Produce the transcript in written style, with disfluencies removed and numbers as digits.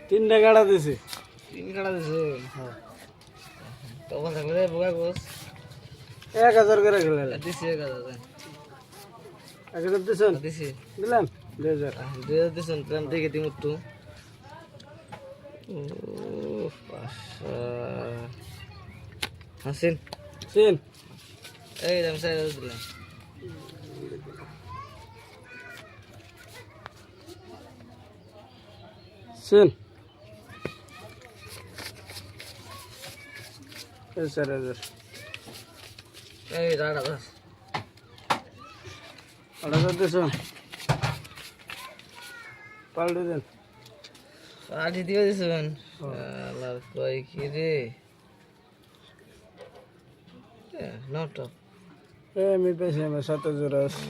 তিনটা কাটা দিছে। তিন কাটা দিছে তখন থাকলে বোকা গোস 1000 করে গেল। দিছি 1000 1000 দিছেন? দিছি দিলাম 2000। 2000 দিছেন প্রেম থেকে দিমু তো হাসিন সিন এই দাম সাইড দিলাম সিন 4000। এই দাঁড়া বাস 8000 দিছেন? পাল্টে দেন। আটি দিয়ে দিছেন আল্লাহ কই কি রে নট আমি পেয়েছি আমার 7000 আছে।